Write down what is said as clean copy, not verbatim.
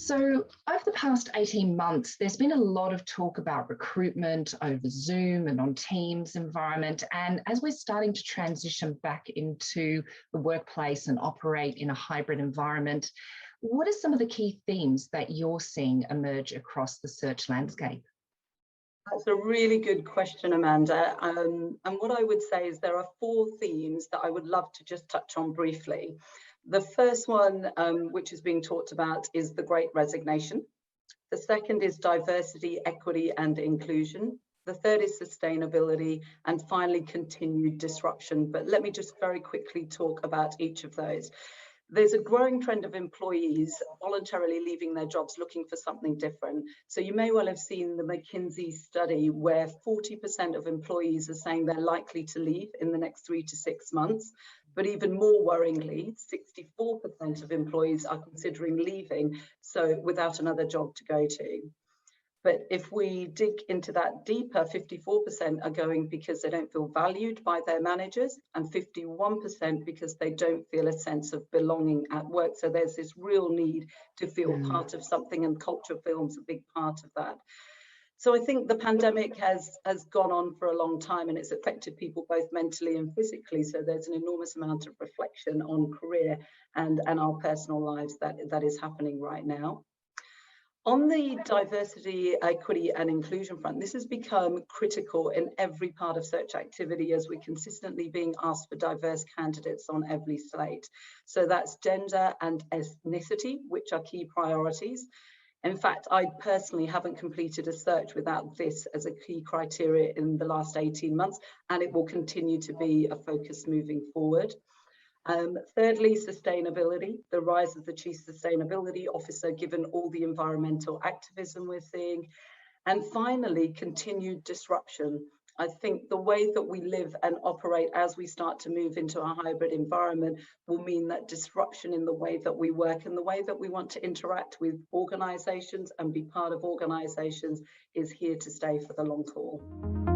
So, over the past 18 months, there's been a lot of talk about recruitment over Zoom and on Teams environment. And as we're starting to transition back into the workplace and operate in a hybrid environment, what are some of the key themes that you're seeing emerge across the search landscape? That's a really good question, Amanda. And what I would say is there are four themes that I would love to just touch on briefly. The first one, which is being talked about, is the Great Resignation. The second is diversity, equity, and inclusion. The third is sustainability, and finally, continued disruption. But let me just very quickly talk about each of those. There's a growing trend of employees voluntarily leaving their jobs looking for something different. So you may well have seen the McKinsey study where 40% of employees are saying they're likely to leave in the next 3 to 6 months. But even more worryingly, 64% of employees are considering leaving, so without another job to go to. But if we dig into that deeper, 54% are going because they don't feel valued by their managers, and 51% because they don't feel a sense of belonging at work. So there's this real need to feel part of something, and culture film's a big part of that. So I think the pandemic has gone on for a long time, and it's affected people both mentally and physically. So there's an enormous amount of reflection on career and our personal lives that is happening right now. On the diversity, equity, and inclusion front, this has become critical in every part of search activity as we're consistently being asked for diverse candidates on every slate. So that's gender and ethnicity, which are key priorities. In fact, I personally haven't completed a search without this as a key criteria in the last 18 months, and it will continue to be a focus moving forward. Thirdly, sustainability, the rise of the Chief Sustainability Officer, given all the environmental activism we're seeing. And finally, continued disruption. I think the way that we live and operate as we start to move into a hybrid environment will mean that disruption in the way that we work and the way that we want to interact with organisations and be part of organisations is here to stay for the long haul.